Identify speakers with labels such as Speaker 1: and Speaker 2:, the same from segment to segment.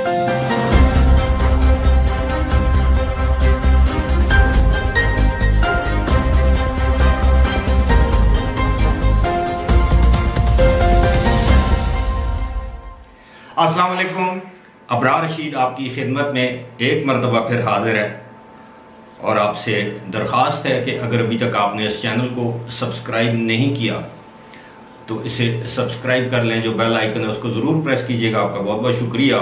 Speaker 1: السلام علیکم. ابرار رشید آپ کی خدمت میں ایک مرتبہ پھر حاضر ہے اور آپ سے درخواست ہے کہ اگر ابھی تک آپ نے اس چینل کو سبسکرائب نہیں کیا تو اسے سبسکرائب کر لیں. جو بیل آئیکن ہے اس کو ضرور پریس کیجیے گا. آپ کا بہت بہت شکریہ.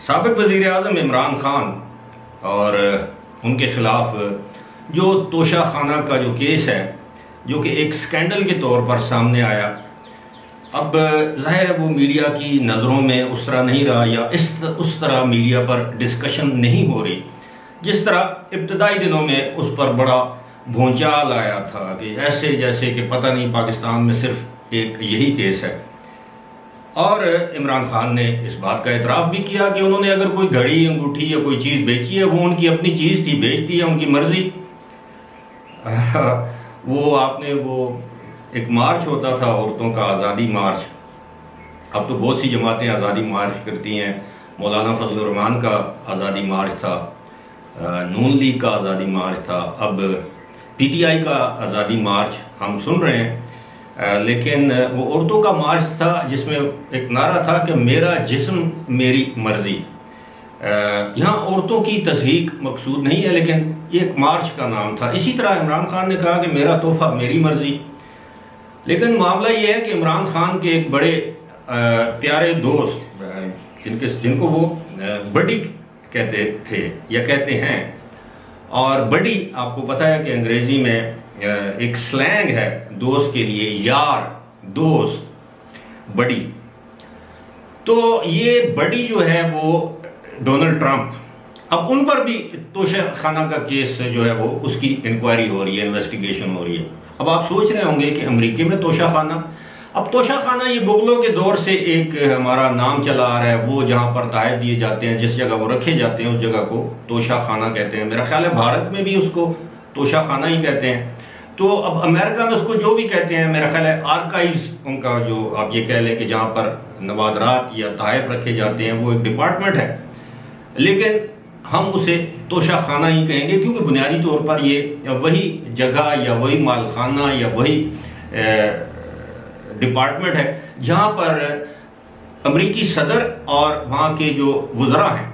Speaker 1: سابق وزیر اعظم عمران خان اور ان کے خلاف جو توشہ خانہ کا جو کیس ہے جو کہ ایک سکینڈل کے طور پر سامنے آیا، اب ظاہر ہے وہ میڈیا کی نظروں میں اس طرح نہیں رہا یا اس طرح میڈیا پر ڈسکشن نہیں ہو رہی جس طرح ابتدائی دنوں میں اس پر بڑا بھونچال آیا تھا کہ ایسے جیسے کہ پتہ نہیں پاکستان میں صرف ایک یہی کیس ہے. اور عمران خان نے اس بات کا اعتراف بھی کیا کہ انہوں نے اگر کوئی گھڑی، انگوٹھی یا کوئی چیز بیچی ہے وہ ان کی اپنی چیز تھی، بیچ دی ہے، ان کی مرضی. وہ آپ نے وہ ایک مارچ ہوتا تھا عورتوں کا، آزادی مارچ. اب تو بہت سی جماعتیں آزادی مارچ کرتی ہیں. مولانا فضل الرحمان کا آزادی مارچ تھا، نون لیگ کا آزادی مارچ تھا، اب پی ٹی آئی کا آزادی مارچ ہم سن رہے ہیں. لیکن وہ عورتوں کا مارچ تھا جس میں ایک نعرہ تھا کہ میرا جسم میری مرضی. یہاں عورتوں کی تضحیک مقصود نہیں ہے لیکن یہ ایک مارچ کا نام تھا. اسی طرح عمران خان نے کہا کہ میرا تحفہ میری مرضی. لیکن معاملہ یہ ہے کہ عمران خان کے ایک بڑے پیارے دوست جن کو وہ بڈی کہتے تھے یا کہتے ہیں، اور بڈی آپ کو پتہ ہے کہ انگریزی میں ایک سلینگ ہے دوست کے لیے، یار، دوست، بڈی. تو یہ بڈی جو ہے وہ ڈونلڈ ٹرمپ، اب ان پر بھی توشہ خانہ کا کیس جو ہے وہ اس کی انکوائری ہو رہی ہے، انویسٹیگیشن ہو رہی ہے. اب آپ سوچ رہے ہوں گے کہ امریکہ میں توشہ خانہ، اب توشہ خانہ یہ مغلوں کے دور سے ایک ہمارا نام چلا آ رہا ہے. وہ جہاں پر تحائف دیے جاتے ہیں، جس جگہ وہ رکھے جاتے ہیں، اس جگہ کو توشہ خانہ کہتے ہیں. میرا خیال ہے بھارت میں بھی اس کو توشہ خانہ ہی کہتے ہیں. تو اب امریکہ میں اس کو جو بھی کہتے ہیں، میرا خیال ہے آرکائیوز ان کا، جو آپ یہ کہہ لیں کہ جہاں پر نوادرات یا تحائف رکھے جاتے ہیں، وہ ایک ڈپارٹمنٹ ہے. لیکن ہم اسے توشہ خانہ ہی کہیں گے کیونکہ بنیادی طور پر یہ وہی جگہ یا وہی مال خانہ یا وہی ڈپارٹمنٹ ہے جہاں پر امریکی صدر اور وہاں کے جو وزراء ہیں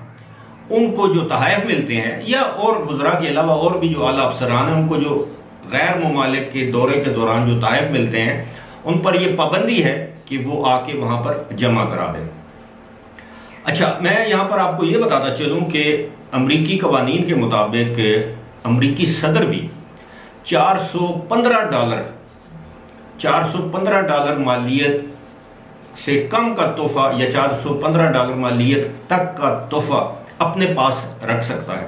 Speaker 1: ان کو جو تحائف ملتے ہیں، یا اور وزراء کے علاوہ اور بھی جو اعلیٰ افسران ہیں ان کو جو غیر ممالک کے دورے کے دوران جو تحائف ملتے ہیں ان پر یہ پابندی ہے کہ وہ آ کے وہاں پر جمع کرا دیں. اچھا، میں یہاں پر آپ کو یہ بتاتا چلوں کہ امریکی قوانین کے مطابق امریکی صدر بھی $415 مالیت سے کم کا تحفہ یا $415 مالیت تک کا تحفہ اپنے پاس رکھ سکتا ہے.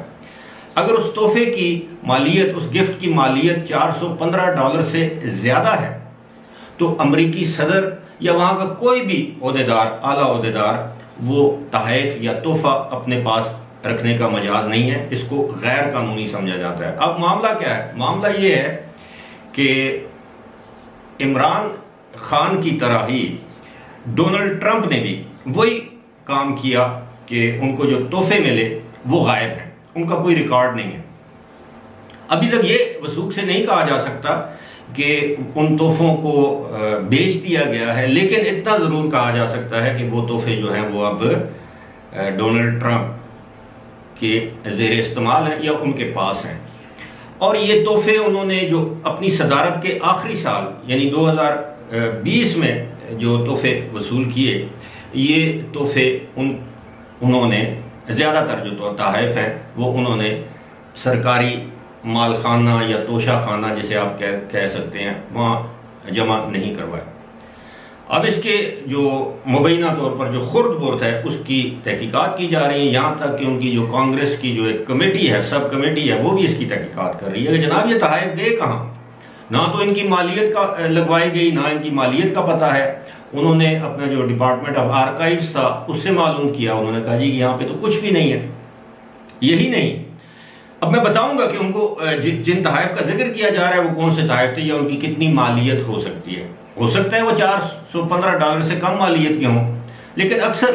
Speaker 1: اگر اس تحفے کی مالیت، اس گفٹ کی مالیت $415 سے زیادہ ہے تو امریکی صدر یا وہاں کا کوئی بھی عہدیدار، اعلیٰ عہدیدار، وہ تحائف یا تحفہ اپنے پاس رکھنے کا مجاز نہیں ہے. اس کو غیر قانونی سمجھا جاتا ہے. اب معاملہ کیا ہے؟ معاملہ یہ ہے کہ عمران خان کی طرح ہی ڈونلڈ ٹرمپ نے بھی وہی کام کیا کہ ان کو جو تحفے ملے وہ غائب ہیں، ان کا کوئی ریکارڈ نہیں ہے. ابھی تک یہ وثوق سے نہیں کہا جا سکتا کہ ان تحفوں کو بیچ دیا گیا ہے، لیکن اتنا ضرور کہا جا سکتا ہے کہ وہ تحفے جو ہیں وہ اب ڈونلڈ ٹرمپ کے زیر استعمال ہیں یا ان کے پاس ہیں. اور یہ تحفے انہوں نے جو اپنی صدارت کے آخری سال یعنی 2020 میں جو تحفے وصول کیے، یہ تحفے انہوں نے زیادہ تر جو تحائف ہیں وہ انہوں نے سرکاری مال خانہ یا توشہ خانہ جسے آپ کہہ سکتے ہیں وہاں جمع نہیں کروائے. اب اس کے جو مبینہ طور پر جو خرد برد ہے اس کی تحقیقات کی جا رہی ہیں، یہاں تک کہ ان کی جو کانگریس کی جو ایک کمیٹی ہے، سب کمیٹی ہے، وہ بھی اس کی تحقیقات کر رہی ہے کہ جناب یہ تحائف گئے کہاں. نہ تو ان کی مالیت کا لگوائی گئی، نہ ان کی مالیت کا پتہ ہے. انہوں نے اپنا جو ڈپارٹمنٹ آف آرکائیوز تھا اس سے معلوم کیا، انہوں نے کہا جی یہاں پہ تو کچھ بھی نہیں ہے. یہی نہیں، اب میں بتاؤں گا کہ ان کو جن تحائف کا ذکر کیا جا رہا ہے وہ کون سے تحائف تھے یا ان کی کتنی مالیت ہو سکتی ہے. ہو سکتا ہے وہ $415 سے کم مالیت کے ہوں، لیکن اکثر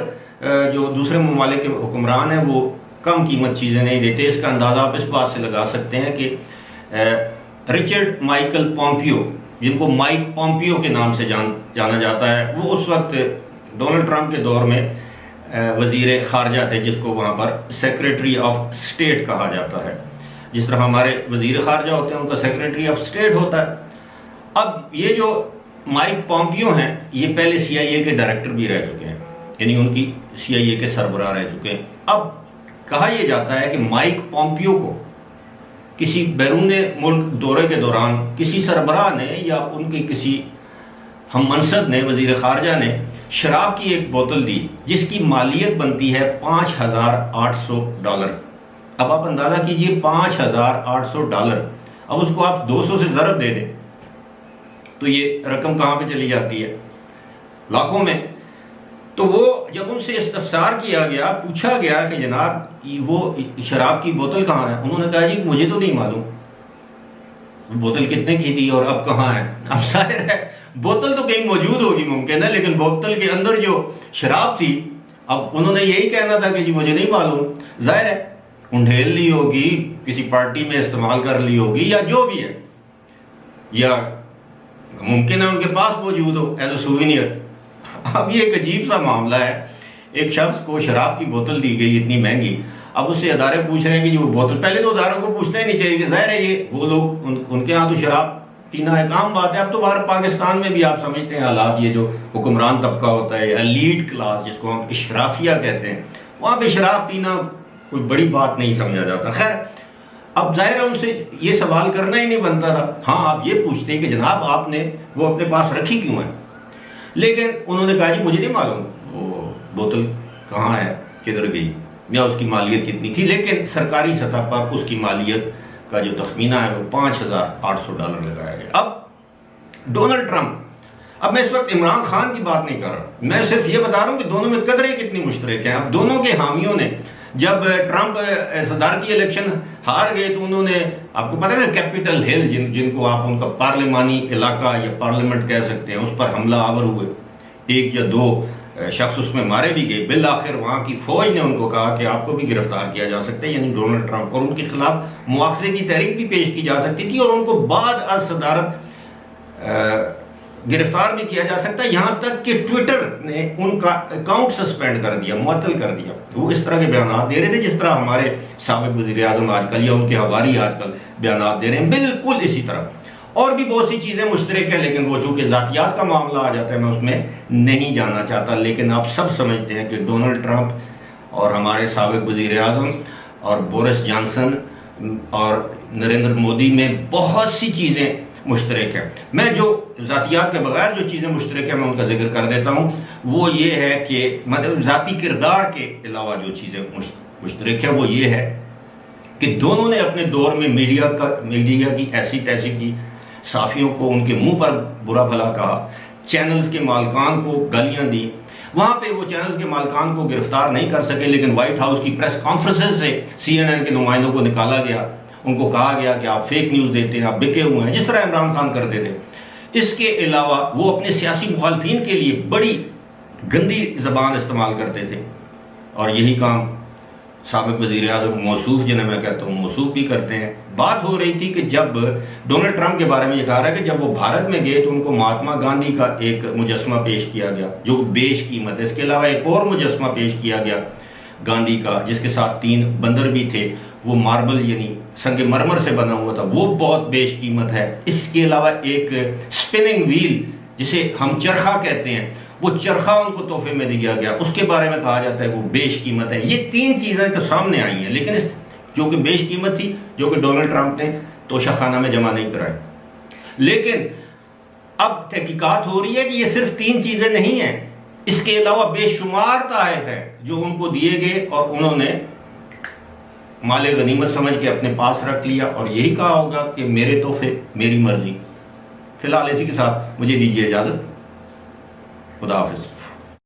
Speaker 1: جو دوسرے ممالک کے حکمران ہیں وہ کم قیمت چیزیں نہیں دیتے. اس کا اندازہ آپ اس بات سے لگا سکتے ہیں کہ رچرڈ مائیکل پومپیو، جن کو مائک پومپیو کے نام سے جانا جاتا ہے، وہ اس وقت ڈونلڈ ٹرمپ کے دور میں وزیر خارجہ تھے، جس کو وہاں پر سیکریٹری آف اسٹیٹ کہا جاتا ہے. جس طرح ہمارے وزیر خارجہ ہوتے ہیں ان کا سیکریٹری آف اسٹیٹ ہوتا ہے. اب یہ جو مائک پومپیو ہیں یہ پہلے سی آئی اے کے ڈائریکٹر بھی رہ چکے ہیں، یعنی ان کی سی آئی اے کے سربراہ رہ چکے ہیں. اب کہا یہ جاتا ہے کہ مائک پومپیو کو کسی بیرون ملک دورے کے دوران کسی سربراہ نے یا ان کے کسی ہم منصب نے، وزیر خارجہ نے، شراب کی ایک بوتل دی جس کی مالیت بنتی ہے $5,800. اب آپ اندازہ کیجئے $5,800. اب اس کو آپ 200 سے ضرب دے دیں تو یہ رقم کہاں پہ چلی جاتی ہے؟ لاکھوں میں. تو وہ جب ان سے استفسار کیا گیا، پوچھا گیا کہ جناب وہ شراب کی بوتل کہاں ہے، انہوں نے کہا جی مجھے تو نہیں معلوم بوتل کتنے کی تھی اور اب کہاں ہے. اب ظاہر ہے بوتل تو کہیں موجود ہوگی ممکن ہے، لیکن بوتل کے اندر جو شراب تھی اب انہوں نے یہی کہنا تھا کہ جی مجھے نہیں معلوم. ظاہر ہے انڈھیل لی ہوگی، کسی پارٹی میں استعمال کر لی ہوگی یا جو بھی ہے، یا ممکن ہے ان کے پاس موجود ہو ایز اے سووینئر. اب یہ ایک عجیب سا معاملہ ہے. ایک شخص کو شراب کی بوتل دی گئی اتنی مہنگی، اب اس سے ادارے پوچھ رہے ہیں کہ جو بوتل، پہلے تو اداروں کو پوچھنا ہی نہیں چاہیے کہ ظاہر ہے یہ وہ لوگ ان کے ہاں تو شراب پینا ایک عام بات ہے. اب تو باہر پاکستان میں بھی آپ سمجھتے ہیں حالات، یہ جو حکمران طبقہ ہوتا ہے، ایلیٹ کلاس جس کو ہم اشرافیہ کہتے ہیں، وہاں پہ شراب پینا کوئی بڑی بات نہیں سمجھا جاتا. خیر اب ظاہر ہے ان سے یہ سوال کرنا ہی نہیں بنتا تھا. ہاں آپ یہ پوچھتے ہیں کہ جناب آپ نے وہ اپنے پاس رکھی کیوں ہے، لیکن انہوں نے کہا جی مجھے نہیں معلوم وہ بوتل کہاں ہے، کدھر گئی، یا اس کی مالیت کتنی تھی. لیکن سرکاری سطح پر اس کی مالیت کا جو تخمینہ ہے وہ $5,800 لگایا گیا. اب ڈونلڈ ٹرمپ، اب میں اس وقت عمران خان کی بات نہیں کر رہا، میں صرف یہ بتا رہا ہوں کہ دونوں میں قدریں کتنی مشترک ہیں. اب دونوں کے حامیوں نے جب ٹرمپ صدارتی الیکشن ہار گئے تو انہوں نے، آپ کو پتہ ہے کیپٹل ہل جن کو آپ ان کا پارلیمانی علاقہ یا پارلیمنٹ کہہ سکتے ہیں، اس پر حملہ آور ہوئے، 1 یا 2 شخص اس میں مارے بھی گئے. بالآخر وہاں کی فوج نے ان کو کہا کہ آپ کو بھی گرفتار کیا جا سکتا ہے، یعنی ڈونلڈ ٹرمپ، اور ان کے خلاف مواخذے کی تحریک بھی پیش کی جا سکتی تھی اور ان کو بعد از صدارت گرفتار بھی کیا جا سکتا ہے. یہاں تک کہ ٹویٹر نے ان کا اکاؤنٹ سسپینڈ کر دیا، معطل کر دیا. وہ اس طرح کے بیانات دے رہے تھے جس طرح ہمارے سابق وزیر اعظم آج کل یا ان کے حواری آج کل بیانات دے رہے ہیں، بالکل اسی طرح. اور بھی بہت سی چیزیں مشترک ہیں، لیکن وہ چونکہ ذاتیات کا معاملہ آ جاتا ہے میں اس میں نہیں جانا چاہتا. لیکن آپ سب سمجھتے ہیں کہ ڈونلڈ ٹرمپ اور ہمارے سابق وزیر اعظم اور بورس جانسن اور نریندر مودی میں بہت سی چیزیں مشترک ہیں. میں جو ذاتیات کے بغیر جو چیزیں مشترک ہیں میں ان کا ذکر کر دیتا ہوں. وہ یہ ہے کہ مطلب ذاتی کردار کے علاوہ جو چیزیں مشترک ہیں وہ یہ ہے کہ دونوں نے اپنے دور میں میڈیا کی ایسی تیسی کی، صحافیوں کو ان کے منہ پر برا بھلا کہا، چینلز کے مالکان کو گالیاں دی. وہاں پہ وہ چینلز کے مالکان کو گرفتار نہیں کر سکے، لیکن وائٹ ہاؤس کی پریس کانفرنسز سے CNN کے نمائندوں کو نکالا گیا. ان کو کہا گیا کہ آپ فیک نیوز دیتے ہیں، آپ بکے ہوئے ہیں، جس طرح عمران خان کرتے تھے. اس کے علاوہ وہ اپنے سیاسی مخالفین کے لیے بڑی گندی زبان استعمال کرتے تھے، اور یہی کام سابق وزیر اعظم موصوف، جنہیں میں کہتا ہوں موصوف بھی کرتے ہیں. بات ہو رہی تھی کہ جب ڈونلڈ ٹرمپ کے بارے میں یہ کہا رہا ہے کہ جب وہ بھارت میں گئے تو ان کو مہاتما گاندھی کا ایک مجسمہ پیش کیا گیا جو بیش قیمت ہے. اس کے علاوہ ایک اور مجسمہ پیش کیا گیا گاندھی کا جس کے ساتھ 3 بندر بھی تھے، وہ ماربل یعنی سنگ مرمر سے بنا ہوا تھا، وہ بہت بیش قیمت ہے. اس کے علاوہ ایک سپننگ ویل جسے ہم چرخہ کہتے ہیں، وہ چرخہ ان کو تحفے میں دیا گیا، اس کے بارے میں کہا جاتا ہے وہ بیش قیمت ہے. یہ 3 چیزیں تو سامنے آئی ہیں، لیکن جو کہ بیش قیمت تھی، جو کہ ڈونلڈ ٹرمپ نے توشہ خانہ میں جمع نہیں کرائی. لیکن اب تحقیقات ہو رہی ہے کہ یہ صرف 3 چیزیں نہیں ہیں، اس کے علاوہ بے شمار تحائف ہیں جو ان کو دیے گئے اور انہوں نے مال غنیمت سمجھ کے اپنے پاس رکھ لیا اور یہی کہا ہوگا کہ میرے تحفے میری مرضی. فی الحال اسی کے ساتھ مجھے دیجیے اجازت. خدا حافظ.